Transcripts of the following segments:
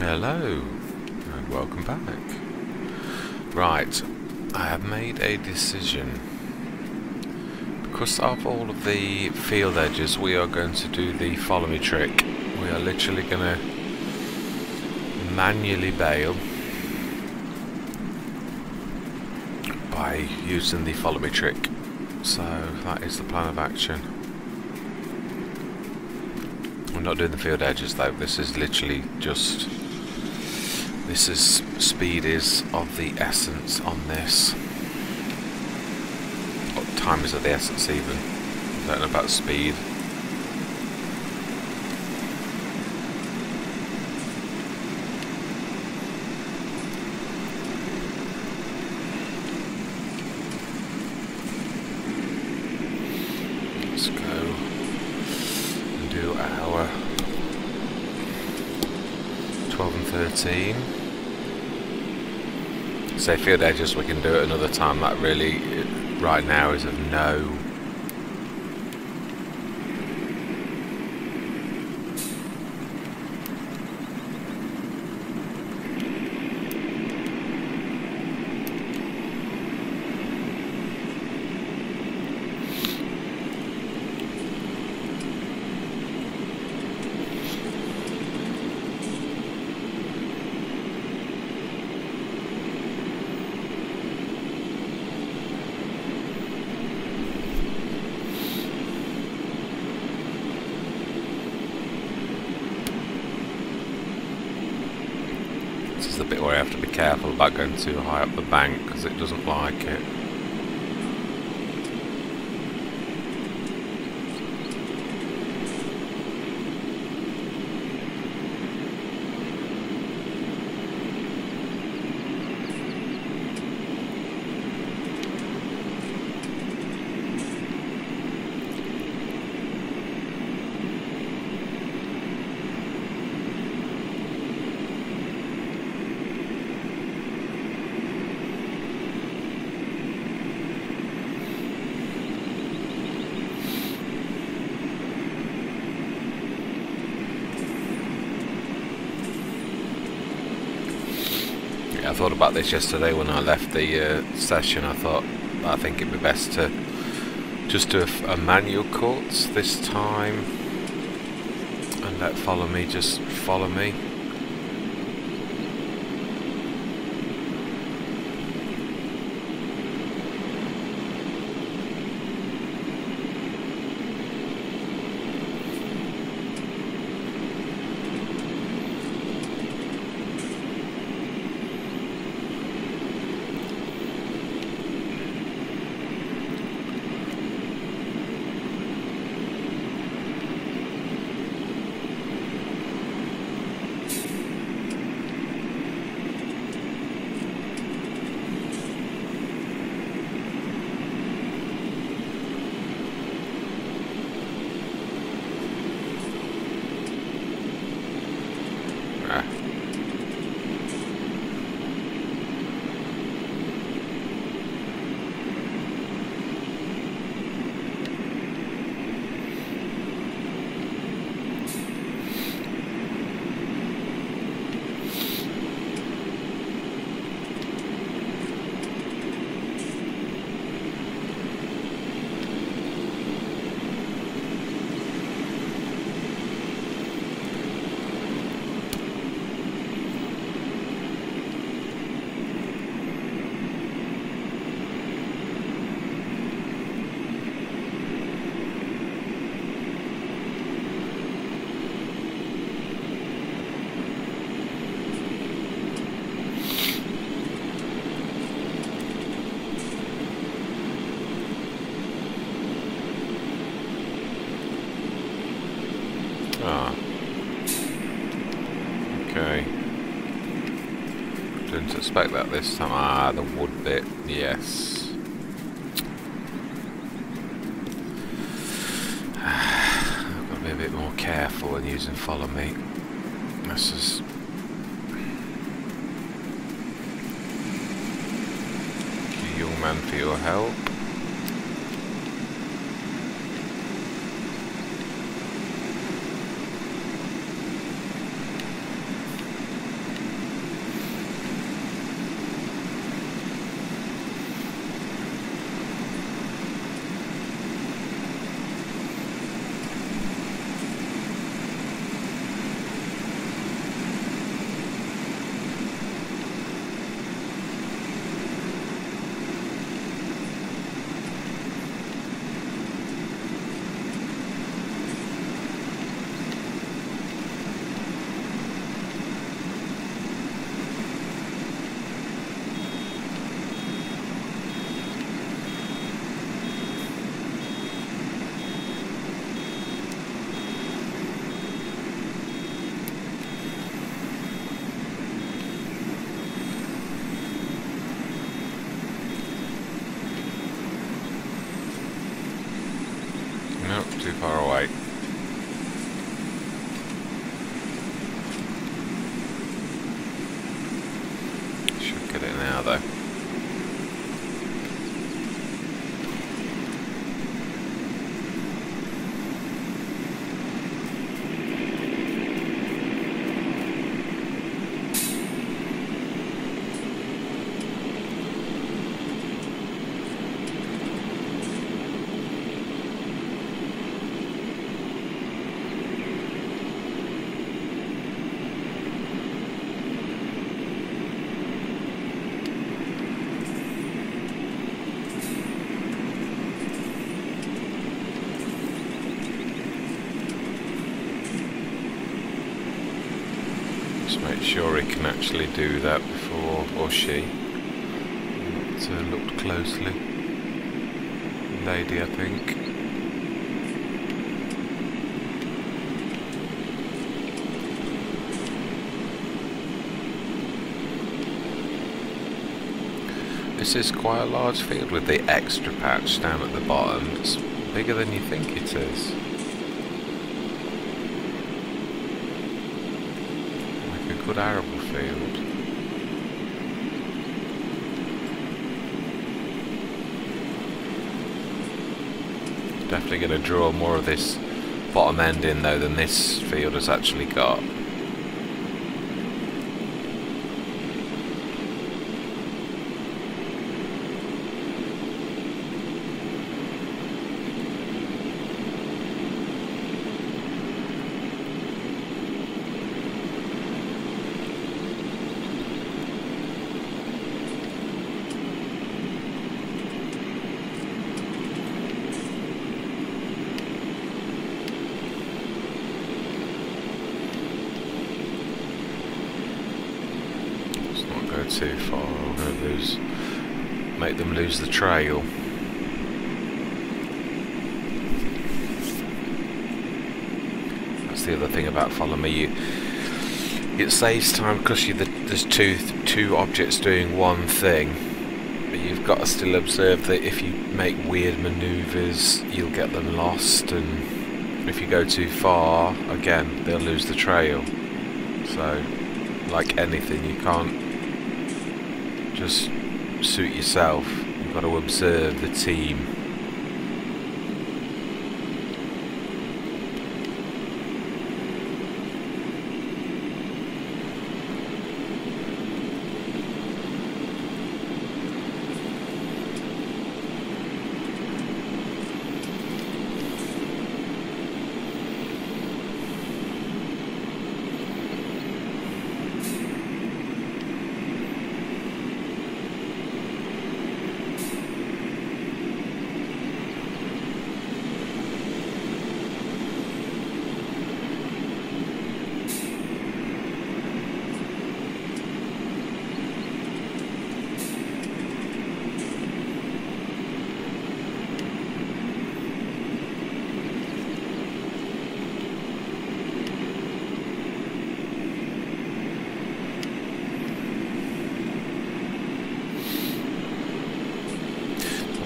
Hello and welcome back. Right, I have made a decision. Because of all of the field edges, we are going to do the follow me trick. We are literally going to manually bale by using the follow me trick. So that is the plan of action. We're not doing the field edges though. This is literally just, this is speed is of the essence on this. Time is of the essence even. I don't know about speed. Let's go and do our 12 and 13. Say field edges, we can do it another time. That really, right now, is of no the bit where I have to be careful about going too high up the bank because it doesn't like it. I thought about this yesterday when I left the session. I think it'd be best to just do a manual cut this time and let follow me just follow me. Okay. Didn't expect that this time. Ah, the wood bit. Yes. I've got to be a bit more careful when using follow me. This is... Thank you, young man, for your help. too far away. Should get it now though. Just make sure he can actually do that before, or she. Looked closely. Lady, I think. This is quite a large field with the extra patch down at the bottom. It's bigger than you think it is. Good arable field. Definitely going to draw more of this bottom end in though than this field has actually got. Too far, I'm going to make them lose the trail. That's the other thing about Follow Me. It saves time because there's two objects doing one thing, but you've got to still observe that if you make weird manoeuvres, you'll get them lost, and if you go too far, again, they'll lose the trail. So, like anything, you can't just suit yourself, you've got to observe the team.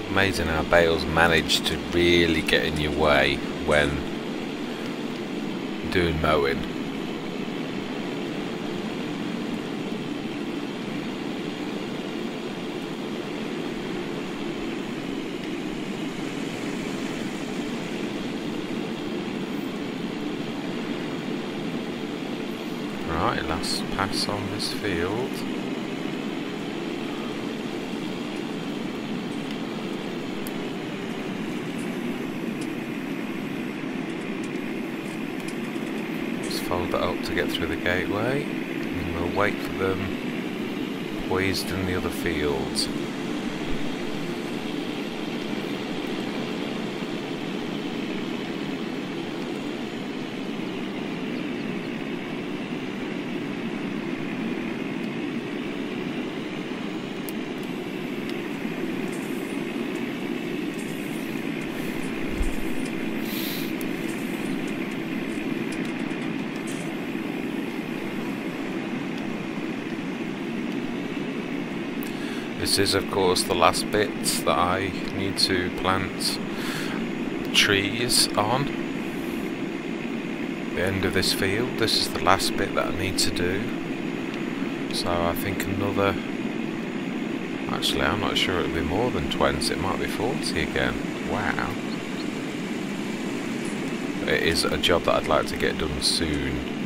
Amazing how bales manage to really get in your way when doing mowing. Right, last pass on this field. Fold that up to get through the gateway, and we'll wait for them poised in the other fields. This is of course the last bit that I need to plant trees on the end of this field. This is the last bit that I need to do. So I think another... Actually, I'm not sure it'll be more than 20. It might be 40 again. Wow. It is a job that I'd like to get done soon.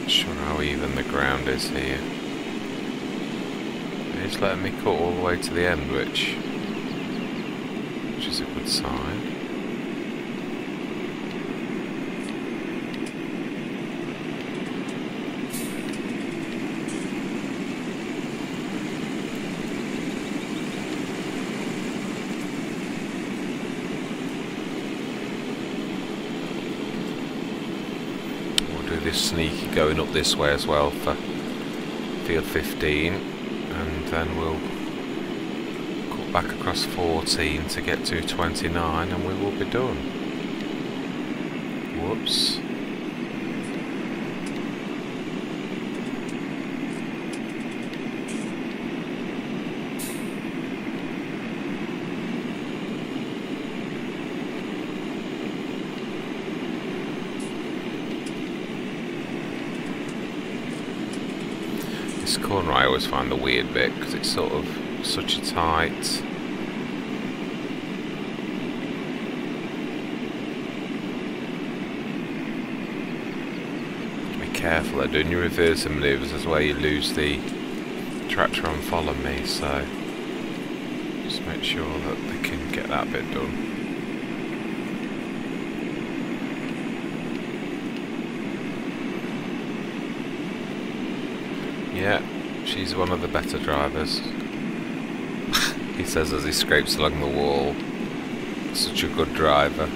Not sure how even the ground is here. It's letting me cut all the way to the end, which is a good sign. We'll do this sneaky going up this way as well for field 15. And then we'll cut back across 14 to get to 29 and we will be done. Whoops. This corner I always find the weird bit because it's sort of such a tight... Be careful at doing your reversing manoeuvres as well, you lose the tractor on follow me, so just make sure that they can get that bit done. Yeah, she's one of the better drivers. He says as he scrapes along the wall. Such a good driver.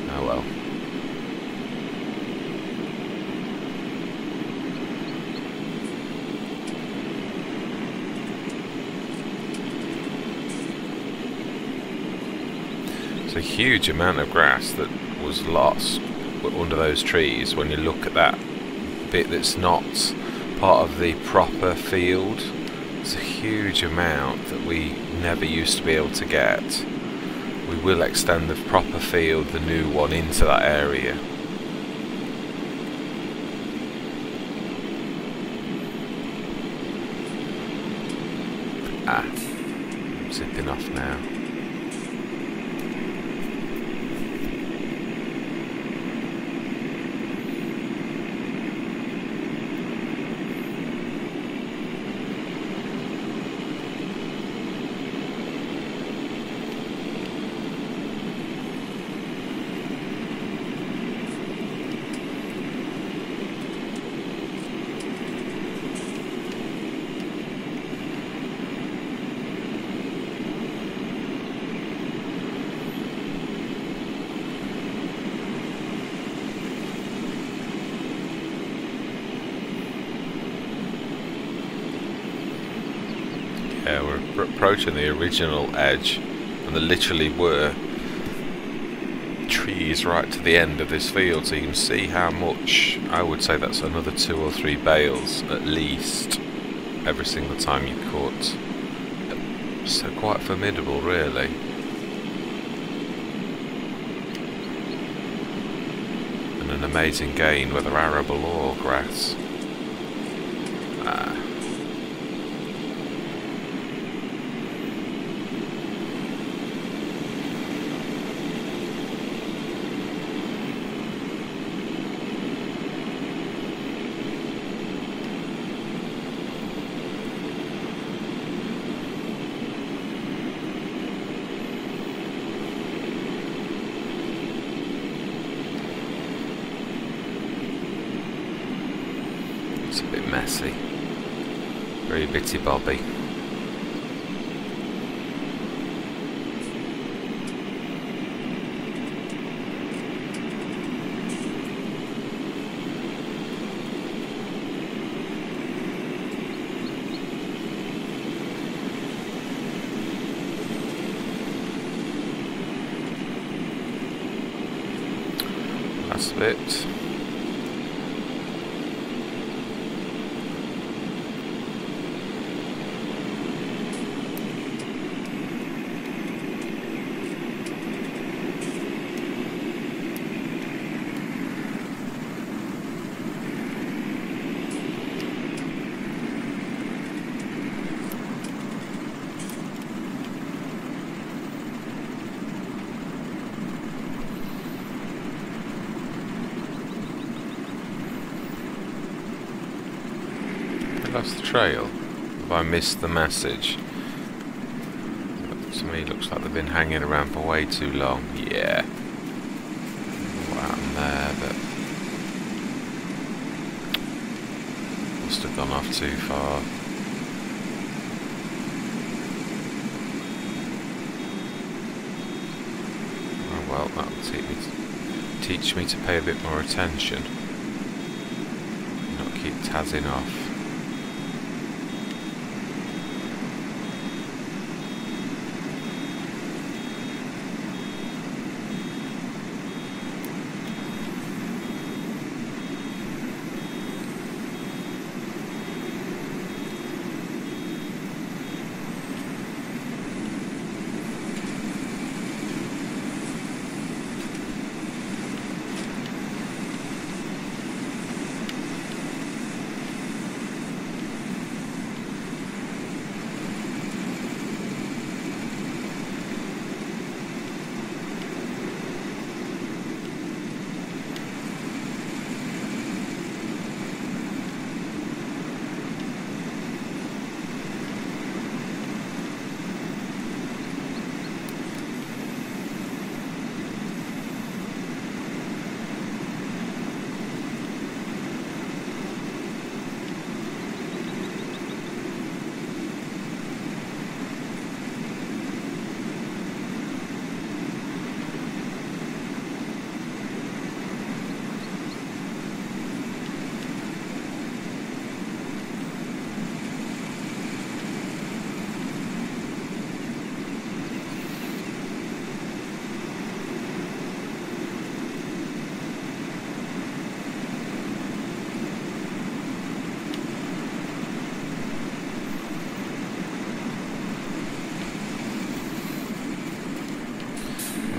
Oh well. It's a huge amount of grass that was lost under those trees when you look at that bit that's not part of the proper field. It's a huge amount that we never used to be able to get. We will extend the proper field, the new one, into that area. I'm zipping off now. Yeah, we're approaching the original edge, and there literally were trees right to the end of this field, so you can see how much. I would say that's another 2 or 3 bales at least every single time you cut. So quite formidable, really. And an amazing gain, whether arable or grass. It's a bit messy, very bitty-bobby. last bit. Lost the trail. Have I missed the message? To me, looks like they've been hanging around for way too long. Yeah. What happened there? But must have gone off too far. Oh well, that'll teach me to pay a bit more attention. Not keep tazzing off.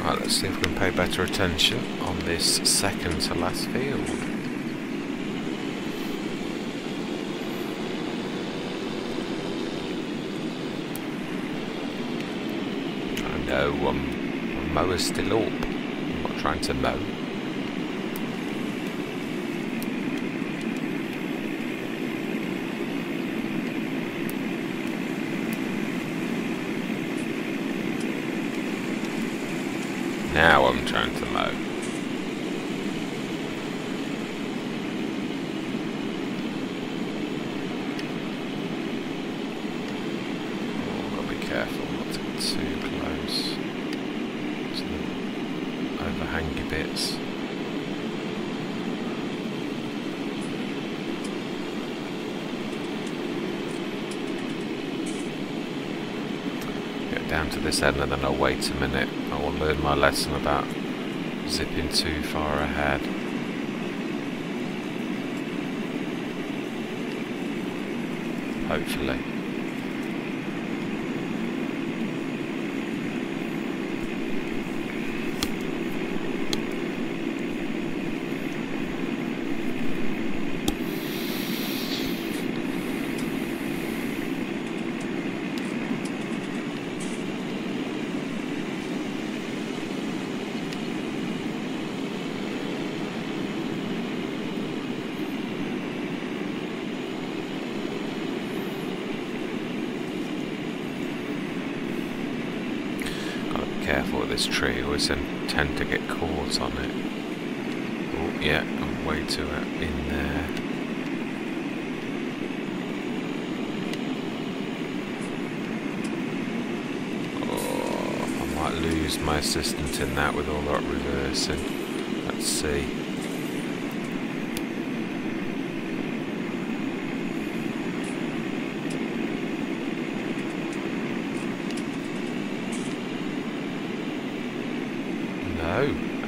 Right, let's see if we can pay better attention on this second to last field. I know, my mower's still up. I'm not trying to mow. Now I'm trying to mow. Oh, gotta be careful not to get too close to the overhangy bits. Get down to this end and then I'll wait a minute. I will learn my lesson about zipping too far ahead. Hopefully. Careful with this tree, I always tend to get caught on it. Oh yeah, I'm way too in there. Oh, I might lose my assistant in that with all that reversing. Let's see.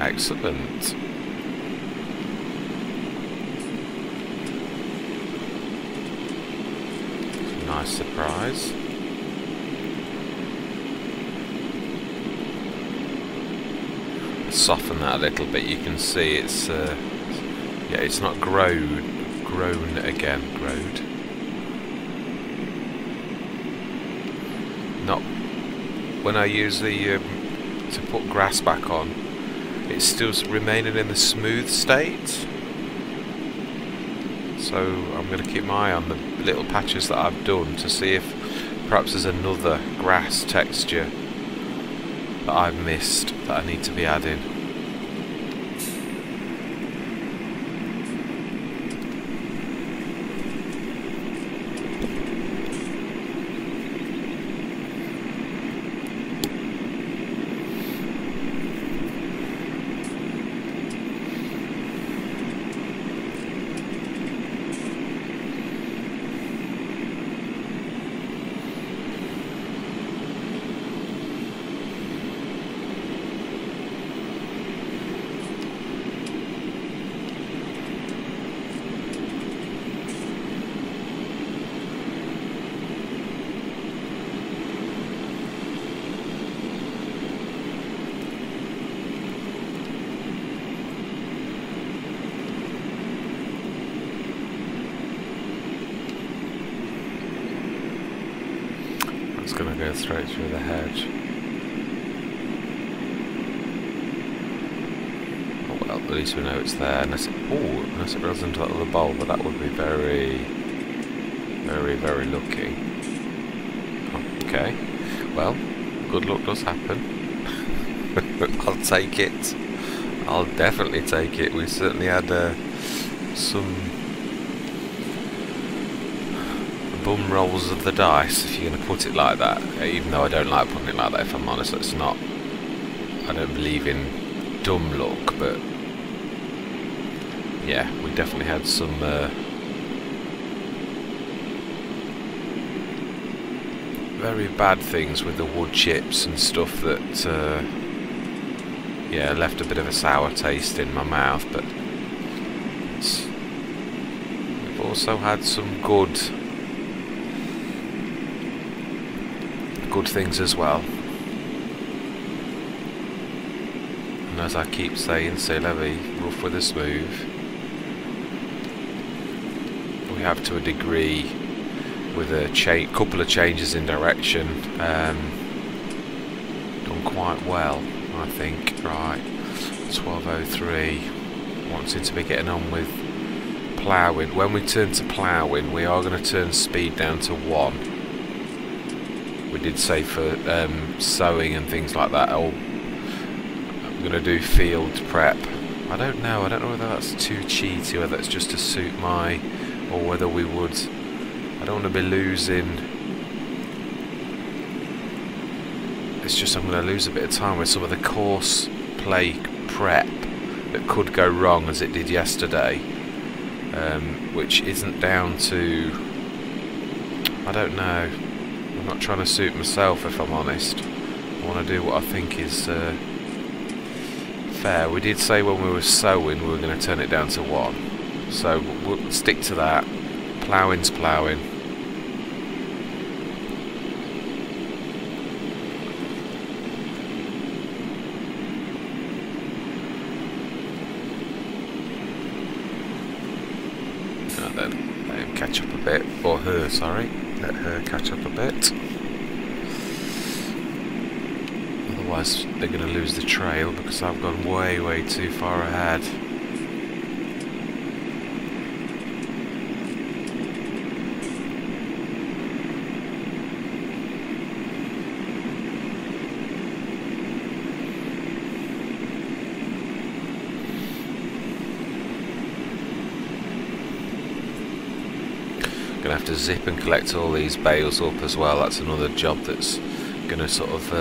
Excellent. nice surprise. Soften that a little bit. You can see it's yeah, it's not grown again. Growed. Not when I use the to put grass back on. It's still remaining in the smooth state. So I'm going to keep my eye on the little patches that I've done to see if perhaps there's another grass texture that I've missed that I need to be adding. It's going to go straight through the hedge. Oh well, at least we know it's there. Unless it rolls into that little bowl, but that would be very, very, very lucky. Oh, okay, well, good luck does happen. I'll take it. I'll definitely take it. We certainly had some bum rolls of the dice, if you're going to put it like that, even though I don't like putting it like that, if I'm honest. It's not, I don't believe in dumb luck, but yeah, we definitely had some very bad things with the wood chips and stuff that yeah, left a bit of a sour taste in my mouth, but we've also had some good things as well. And as I keep saying, c'est la vie, rough with a smooth. We have, to a degree, with a couple of changes in direction, done quite well, I think. Right, 12:03, wanting to be getting on with ploughing. When we turn to ploughing, we are going to turn speed down to 1. We did say for sowing and things like that, I'm going to do field prep. I don't know whether that's too cheaty, whether it's just to suit my, or whether we would, I don't want to be losing, it's just I'm going to lose a bit of time with some of the course play prep that could go wrong, as it did yesterday, which isn't down to, I don't know, I'm not trying to suit myself, if I'm honest. I want to do what I think is fair. We did say when we were sowing we were going to turn it down to 1, so we'll stick to that. Ploughing's ploughing. And then let him catch up a bit, or her, sorry. Let her catch up a bit. Otherwise they're going to lose the trail because I've gone way, way too far ahead. Gonna have to zip and collect all these bales up as well. That's another job that's gonna sort of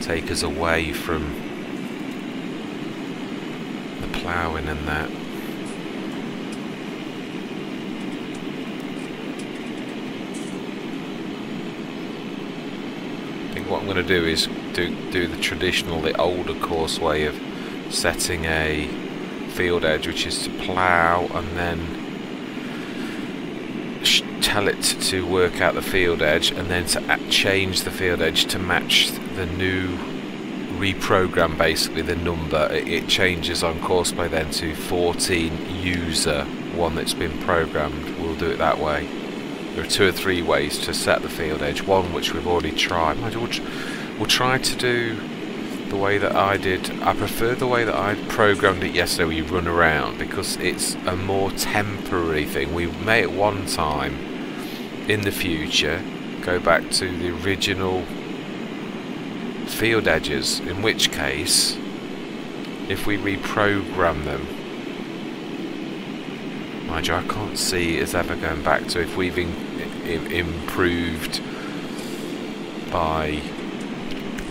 take us away from the ploughing and that. I think what I'm gonna do is do the traditional, the older course way of setting a field edge, which is to plough and then tell it to work out the field edge, and then to change the field edge to match the new reprogram, basically the number. It changes on Courseplay then to 14 user, one that's been programmed. We'll do it that way. There are 2 or 3 ways to set the field edge, one which we've already tried. We'll try to do the way that I did. I prefer the way that I programmed it yesterday, where you run around, because it's a more temporary thing. We may at one time in the future go back to the original field edges, in which case if we reprogram them, mind you, I can't see us ever going back to, if we've improved by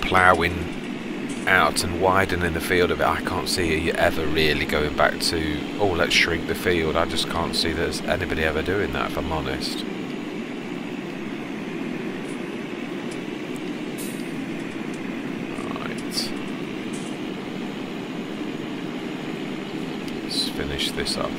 ploughing out and widening the field of it, I can't see you ever really going back to, oh, let's shrink the field. I just can't see there's anybody ever doing that, if I'm honest. Right, let's finish this off.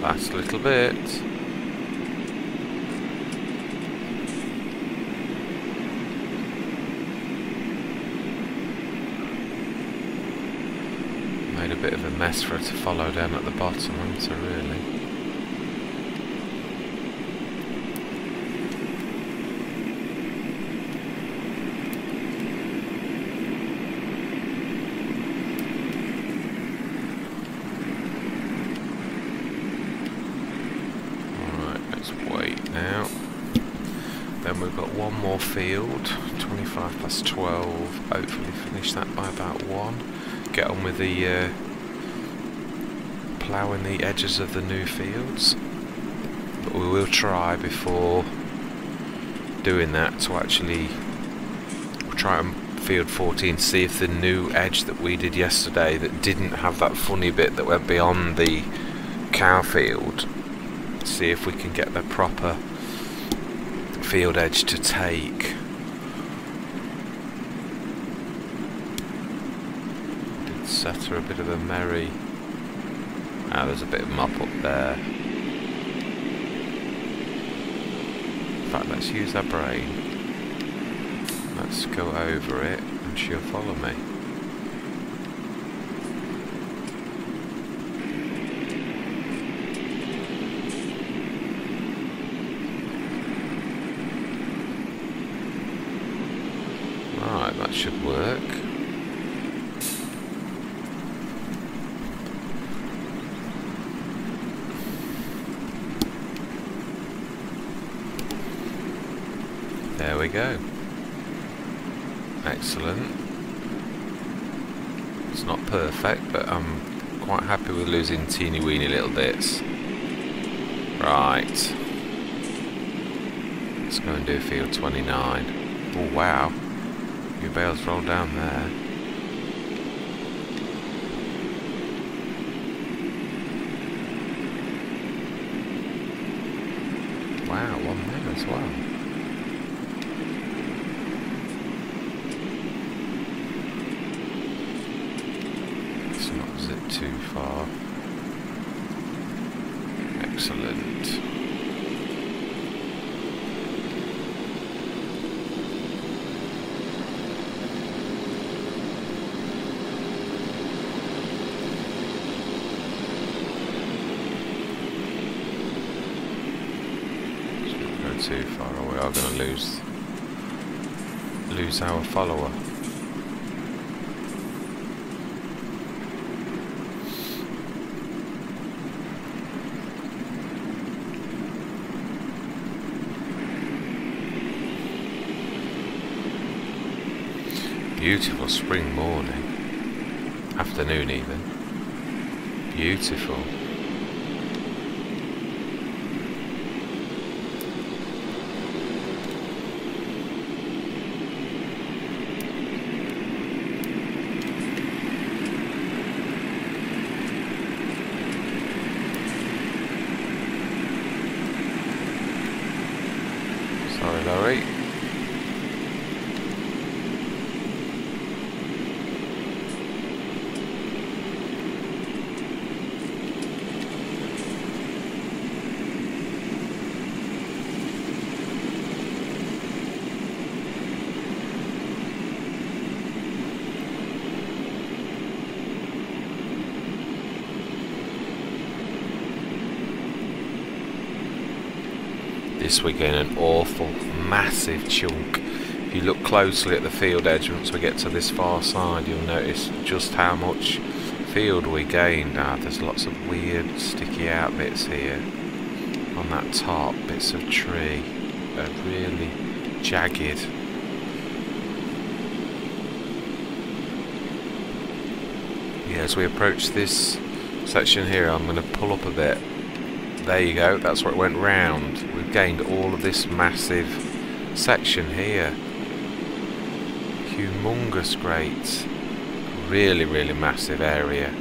Last little bit. Made a bit of a mess for her to follow down at the bottom, hasn't I, really? Then we've got one more field, 25 past 12, hopefully finish that by about 1. Get on with the ploughing the edges of the new fields. But we will try before doing that to actually, we'll try on field 14 to see if the new edge that we did yesterday that didn't have that funny bit that went beyond the cow field, see if we can get the proper field edge to take. Did set her a bit of a merry. Ah, there's a bit of mop up there. In fact, let's use our brain. Let's go over it and she'll follow me. Right, that should work. There we go. Excellent. It's not perfect, but I'm quite happy with losing teeny weeny little bits. Right. Let's go and do field 29. Oh wow. Your bales roll down there. Wow, one there as well. Let's not zip too far. Excellent. Too far away, we are going to lose our follower. Beautiful spring morning, afternoon even. Beautiful. This we're getting an awful, massive chunk. If you look closely at the field edge, once we get to this far side, you'll notice just how much field we gained. There's lots of weird sticky out bits here on that top, bits of tree. They're really jagged. Yeah, as we approach this section here, I'm going to pull up a bit. There you go, that's where it went round. We've gained all of this massive section here. Humongous grades. Really, really massive area.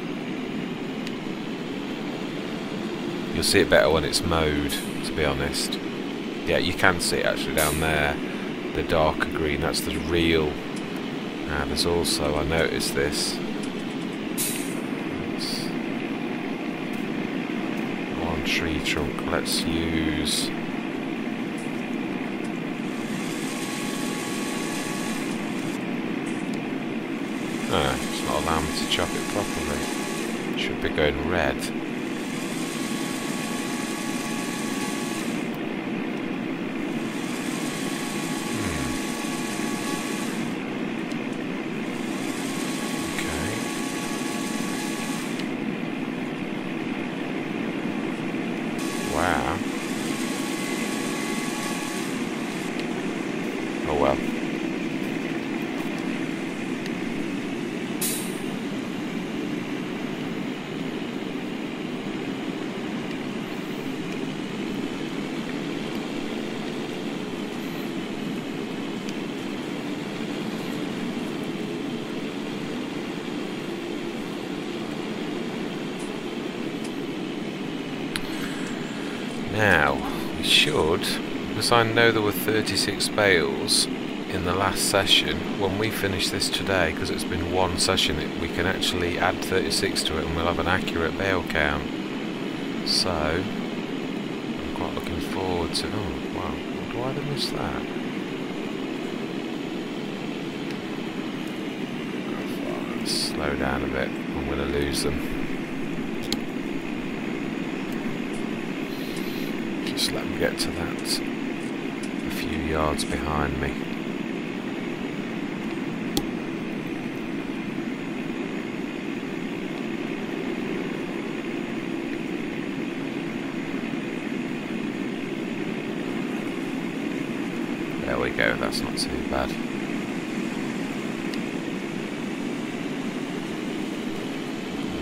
You'll see it better when it's mowed, to be honest. Yeah, you can see it actually down there. The darker green, that's the real. There's also, I noticed this. One tree trunk. Let's use. It's not allowing me to chop it properly. It should be going red. Okay. Wow. Oh well. Now, we should, because I know there were 36 bales in the last session, when we finish this today, because it's been one session, we can actually add 36 to it and we'll have an accurate bale count. So, I'm quite looking forward to... Oh, wow, why did I miss that? Let's slow down a bit, I'm going to lose them. Just let them get to that a few yards behind me. There we go, that's not too bad.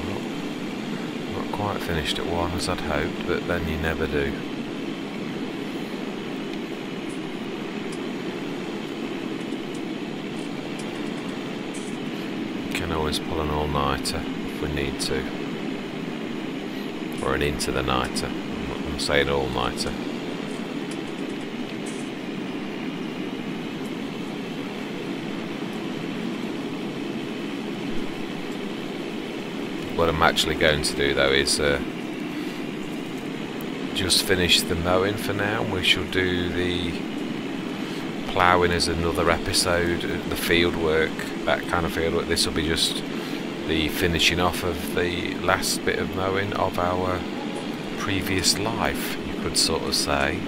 Well, not quite finished at one as I'd hoped, but then you never do. Always pull an all-nighter if we need to, or an into the nighter. I'm not going to say an all-nighter. What I'm actually going to do though is just finish the mowing for now. We shall do the ploughing as another episode, the field work, that kind of field work. This will be just the finishing off of the last bit of mowing of our previous life, you could sort of say.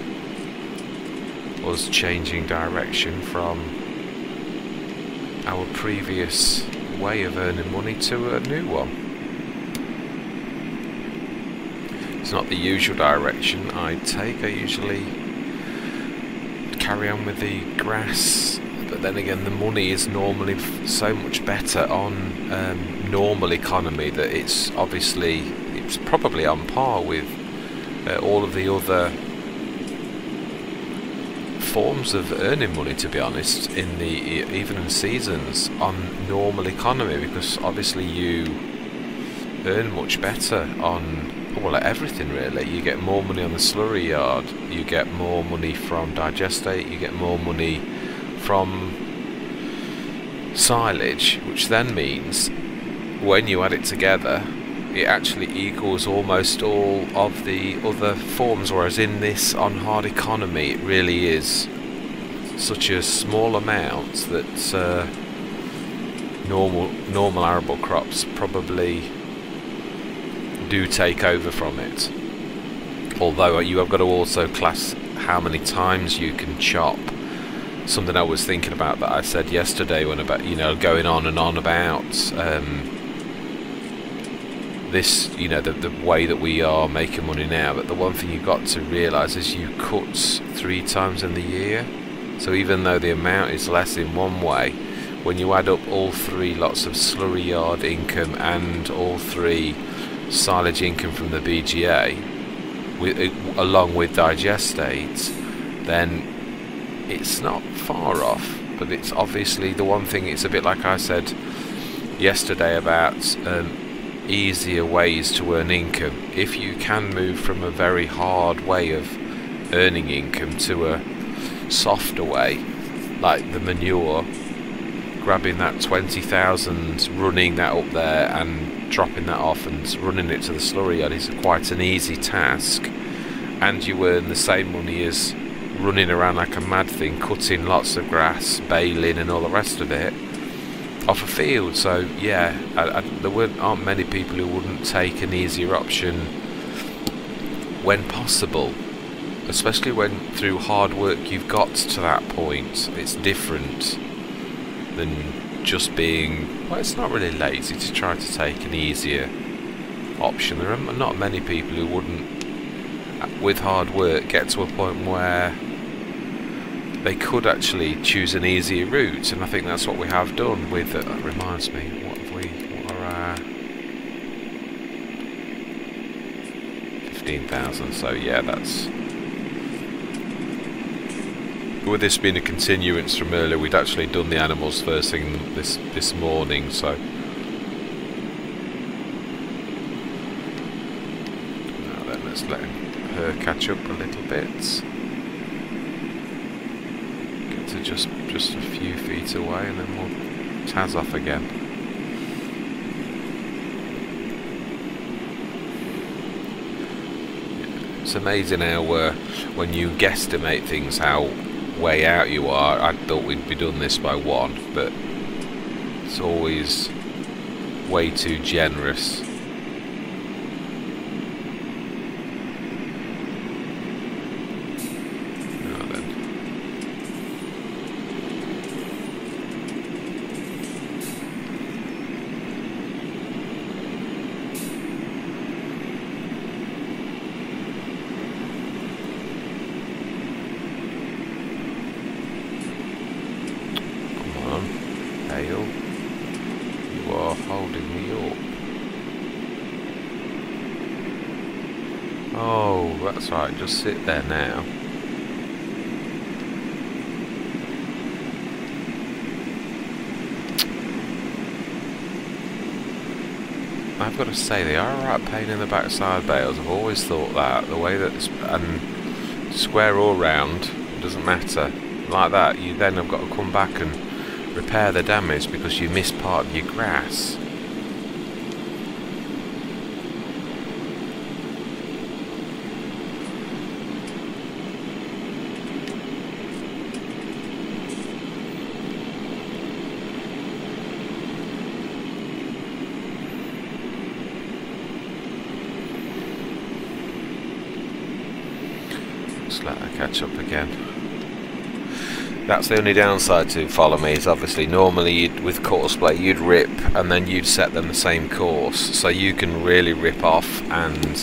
Us changing direction from our previous way of earning money to a new one. It's not the usual direction I take. I usually carry on with the grass, but then again the money is normally so much better on normal economy that it's probably on par with all of the other forms of earning money, to be honest, in the even in seasons on normal economy, because obviously you earn much better on everything really. You get more money on the slurry yard, you get more money from digestate, you get more money from silage, which then means when you add it together it actually equals almost all of the other forms, whereas in this on hard economy it really is such a small amount that normal arable crops probably do take over from it. Although you have got to also class how many times you can chop. Something I was thinking about that I said yesterday when about, you know, going on and on about this, you know, the way that we are making money now. But the one thing you've got to realise is you cut 3 times in the year. So even though the amount is less in one way, when you add up all 3 lots of slurry yard income and all 3 silage income from the BGA, along with digestates, then it's not far off. But it's obviously the one thing, it's a bit like I said yesterday about easier ways to earn income. If you can move from a very hard way of earning income to a softer way, like the manure, grabbing that 20,000, running that up there and dropping that off and running it to the slurry yard is quite an easy task, and you earn the same money as running around like a mad thing, cutting lots of grass, baling and all the rest of it off a field. So yeah, there aren't many people who wouldn't take an easier option when possible, especially when through hard work you've got to that point. It's different than just being, well, it's not really lazy to try to take an easier option. There are not many people who wouldn't, with hard work, get to a point where they could actually choose an easier route, and I think that's what we have done with, reminds me, what are our 15,000, so yeah, that's, with this being a continuance from earlier, we'd actually done the animals first thing this morning, so now then, let's let her catch up a little bit. Get to just a few feet away, and then we'll taz off again. It's amazing how when you guesstimate things, how way out you are. I thought we'd be done this by 1, but it's always way too generous. Now then. Hale, you are holding me up. Oh, that's right, just sit there now. I've got to say, they are a right pain in the backside, bales. I've always thought that. The way that, and square or round, it doesn't matter. Like that, you then have got to come back and repair the damage because you missed part of your grass. Just let her catch up again. That's the only downside to follow me, is obviously normally with course play you'd rip and then you'd set them the same course, so you can really rip off and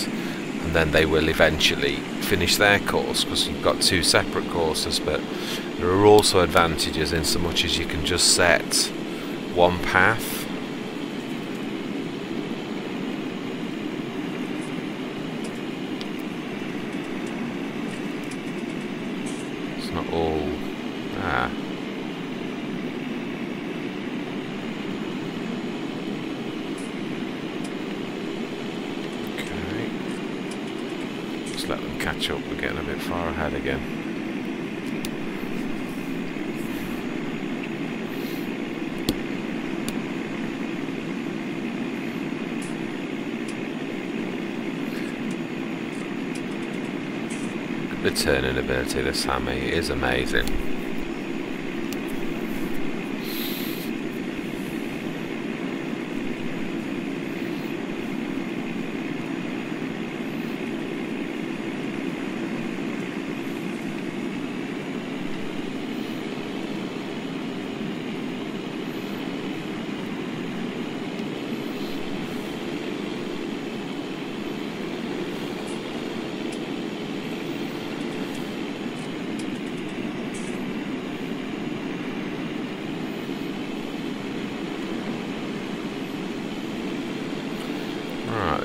then they will eventually finish their course because you've got 2 separate courses. But there are also advantages in so much as you can just set one path. It's not all okay. Just let them catch up. We're getting a bit far ahead again. The turning ability of the Sammy is amazing.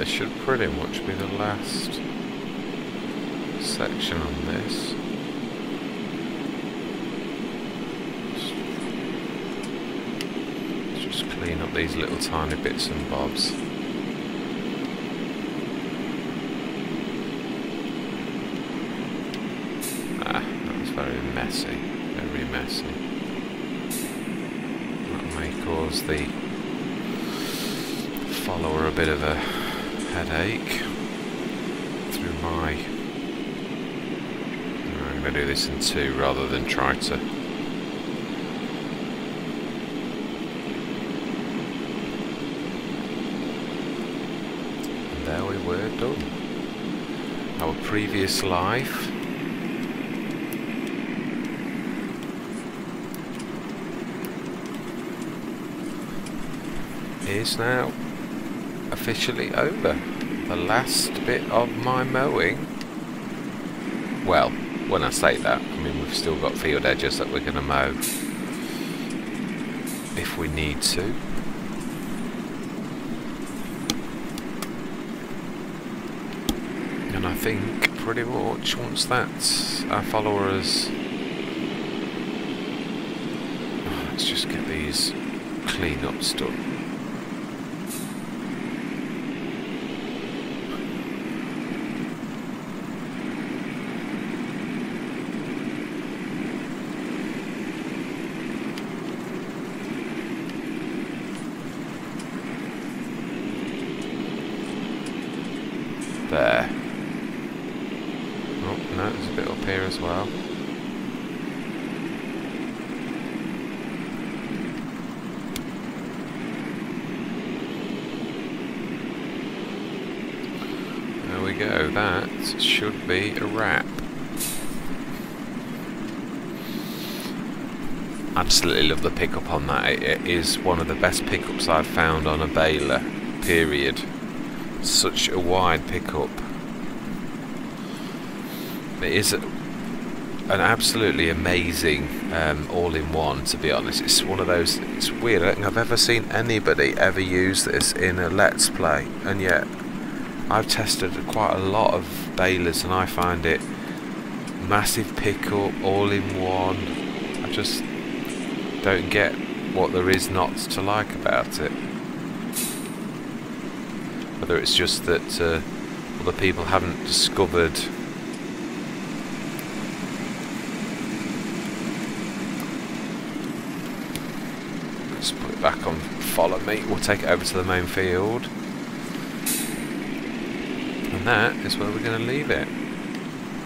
this should pretty much be the last section on this. Let's just clean up these little tiny bits and bobs. Very messy, very messy. That may cause the follower a bit of a headache through my... I'm going to do this in two rather than try to... And there we were, done. Our previous life is now officially over. The last bit of my mowing, well, when I say that, I mean we've still got field edges that we're going to mow if we need to. And I think pretty much once that's our followers, let's just get these cleanups done. There. Oh, no, there's a bit up here as well. There we go, that should be a wrap. I absolutely love the pickup on that. It is one of the best pickups I've found on a baler, period. Such a wide pickup. It is an absolutely amazing all-in-one, to be honest. It's one of those, it's weird, I don't think I've ever seen anybody ever use this in a Let's Play, and yet I've tested quite a lot of balers and I find it massive pickup, all-in-one. I just don't get what there is not to like about it. Whether it's just that other people haven't discovered let's put it back on follow me, we'll take it over to the main field, and that is where we're going to leave it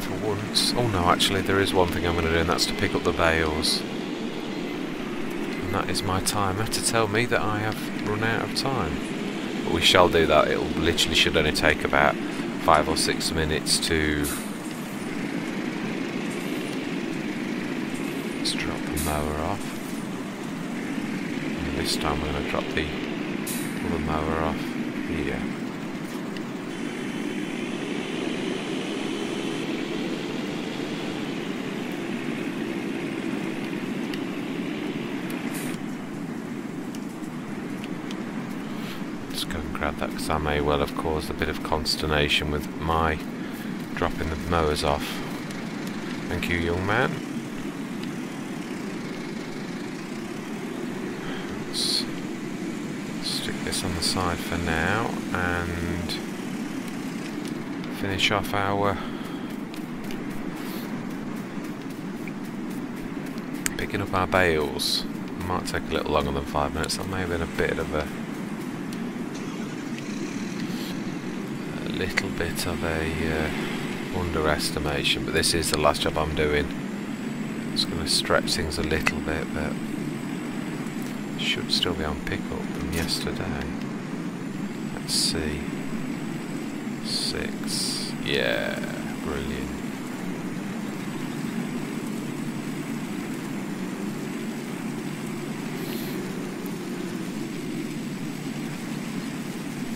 for once. Oh no, actually there is one thing I'm going to do, and that's to pick up the bales, and that is my timer to tell me that I have run out of time. But we shall do that. It literally should only take about 5 or 6 minutes to... Let's drop the mower off. And this time we're going to drop the other mower off here. Go and grab that because I may well have caused a bit of consternation with my dropping the mowers off. Thank you, young man. Let's stick this on the side for now and finish off our picking up our bales. It might take a little longer than 5 minutes. That may have been a bit of a little bit of a underestimation, but this is the last job I'm doing. It's going to stretch things a little bit, but should still be on pickup from yesterday. Let's see. 6. Yeah, brilliant.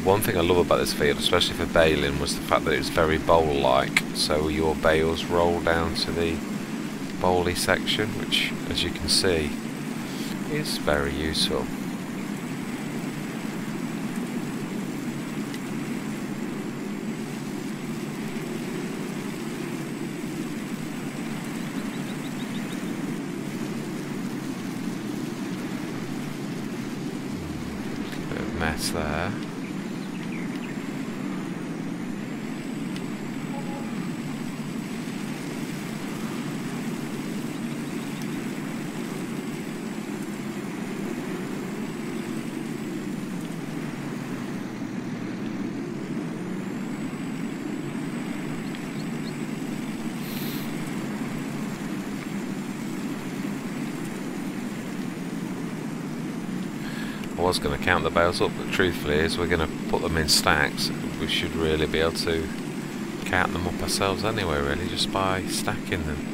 One thing I love about this field, especially for baling, was the fact that it's very bowl-like. So your bales roll down to the bowly section, which, as you can see, is very useful. mess there. I was going to count the bales up, but truthfully, as we're going to put them in stacks, we should really be able to count them up ourselves anyway, really, just by stacking them.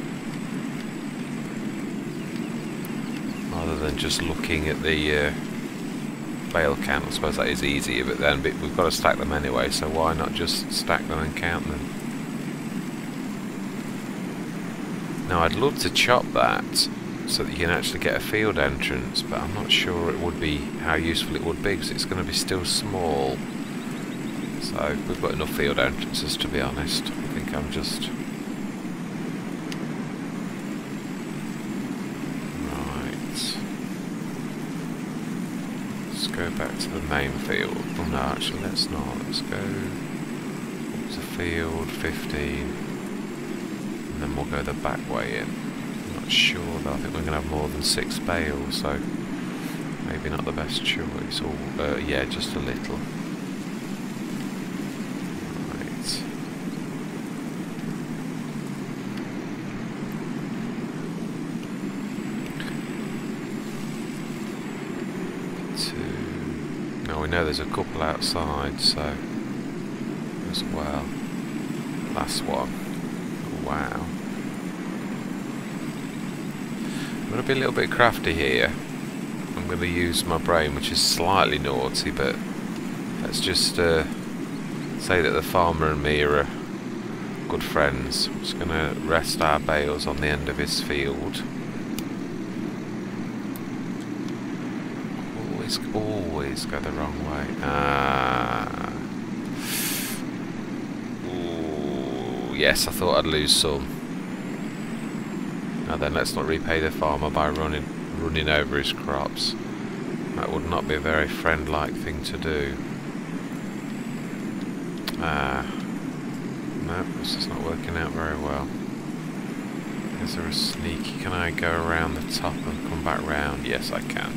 Rather than just looking at the bale count. I suppose that is easier, but then we've got to stack them anyway, so why not just stack them and count them? Now, I'd love to chop that so that you can actually get a field entrance, but I'm not sure it would be how useful it would be, because it's going to be still small. So we've got enough field entrances, to be honest. I think I'm just right. Let's go back to the main field. Oh no, actually let's not. Let's go up to field 15, and then we'll go the back way in. Sure that I think we're going to have more than 6 bales, so maybe not the best choice, or yeah, just a little. Right. Now we know there's a couple outside, so as well. Last one. Oh, wow. I'm going to be a little bit crafty here. I'm going to use my brain, which is slightly naughty, but let's just say that the farmer and me are good friends. I'm just going to rest our bales on the end of his field. Always go the wrong way. Ooh, yes, I thought I'd lose some. Now then, let's not repay the farmer by running over his crops. That would not be a very friend-like thing to do. No, this is not working out very well. Is there a sneaky? Can I go around the top and come back round? Yes, I can.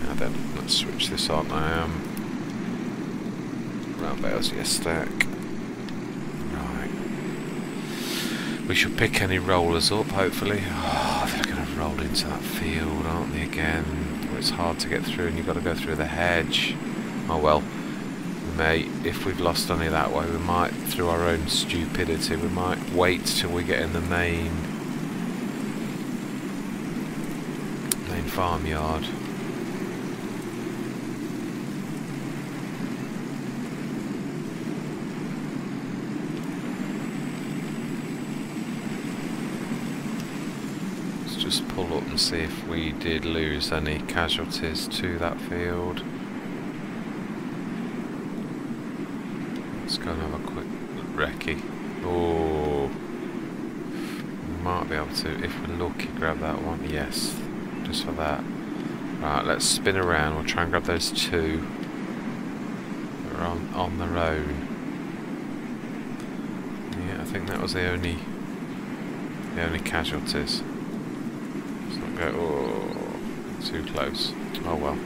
Now then, let's switch this on. Round bales, yes, stack. We should pick any rollers up, hopefully. Oh, they're going to roll into that field, aren't they, again? Where it's hard to get through and you've got to go through the hedge. Oh well, we may, if we've lost any that way, we might, through our own stupidity, we might wait till we get in the main farmyard. Just pull up and see if we did lose any casualties to that field. Let's go and have a quick recce. Oh, we might be able to, if we're lucky, grab that one. Yes, just for that. Right, let's spin around. We'll try and grab those 2 that are on their own. Yeah, I think that was the only casualties. Oh, too close. Oh well.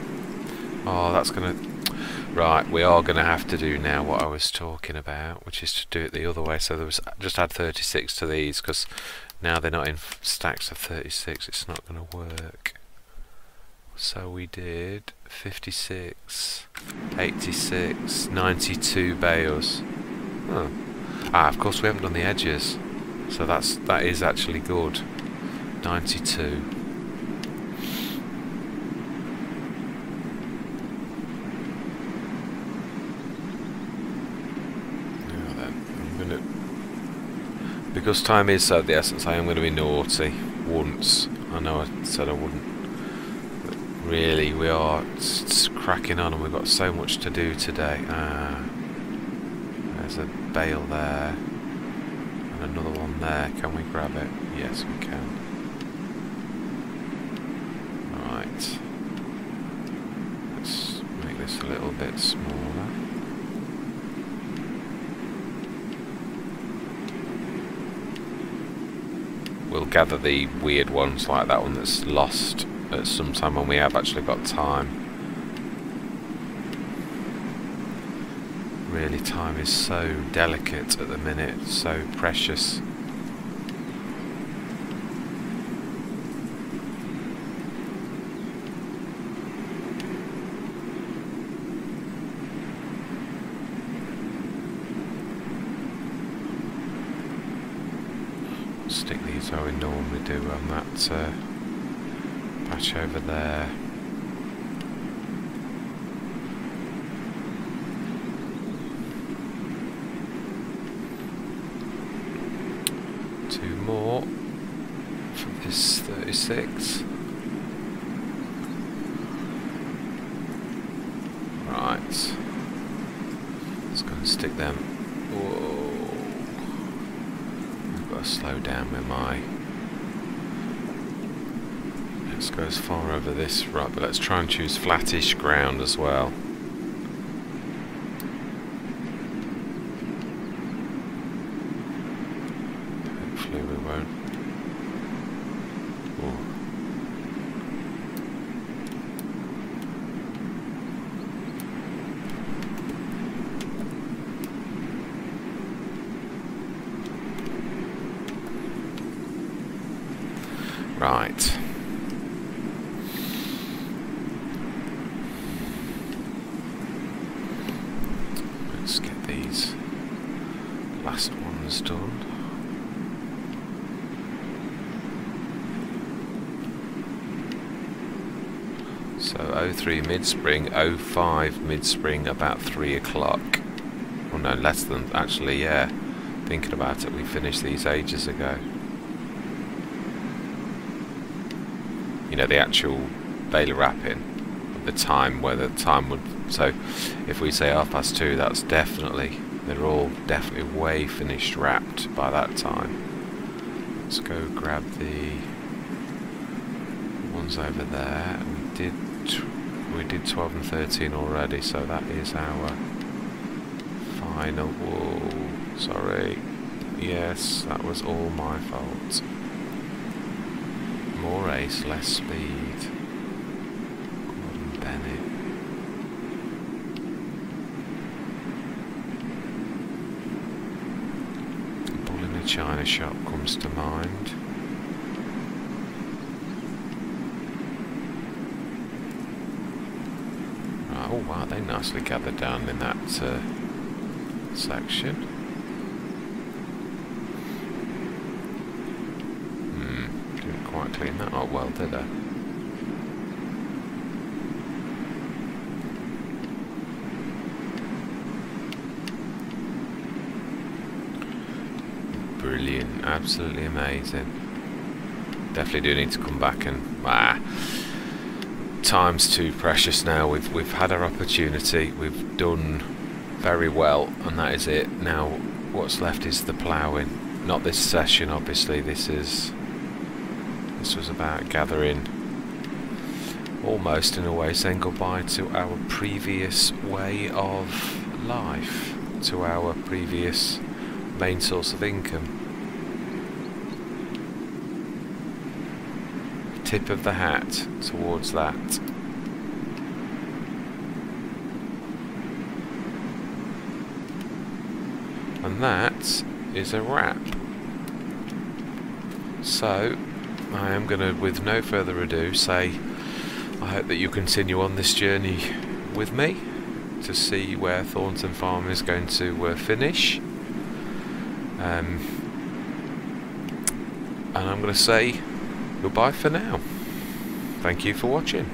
Oh, that's gonna... Right, we are gonna have to do now what I was talking about, which is to do it the other way. So there was just add 36 to these, because now they're not in stacks of 36. It's not gonna work. So we did 56, 86, 92 bales. Oh. Ah, of course we haven't done the edges, so that is actually good. 92. Because time is of the essence, I am going to be naughty once. I know I said I wouldn't, but really we are cracking on and we've got so much to do today. There's a bale there and another one there. Can we grab it? Yes, we can. Right. Let's make this just a little bit smaller. We'll gather the weird ones like that one that's lost at some time when we have actually got time. Really, time is so delicate at the minute, so precious. Stick these how we normally do on that patch over there. Two more for this 36. Right. Let's go and stick them. Whoa. Slow down with my... Let's go as far over this, right, but let's try and choose flattish ground as well. Hopefully we won't. Ooh. Right. Let's get these last ones done. So 03 mid-spring, 05 mid-spring, about 3 o'clock. Oh no, less than, actually, yeah. Thinking about it, we finished these ages ago. You know, the actual Bailey wrapping, the time, where the time would, so if we say 2:30, that's definitely, they're all definitely way finished wrapped by that time. Let's go grab the ones over there. We did 12 and 13 already, so that is our final. Whoa, sorry. Yes, that was all my fault. More ace, less speed. Gordon Bennett. The bull in the china shop comes to mind. Right, oh wow, they nicely gathered down in that section. Quite clean that up well, did I? Brilliant, absolutely amazing. Definitely do need to come back and time's too precious now. We've had our opportunity. We've done very well, and that is it. Now, what's left is the ploughing. Not this session, obviously. This was about gathering, almost in a way saying goodbye to our previous way of life, to our previous main source of income. Tip of the hat towards that. And that is a wrap. So I am going to, with no further ado, say I hope that you continue on this journey with me to see where Thornton Farm is going to finish. And I'm going to say goodbye for now. Thank you for watching.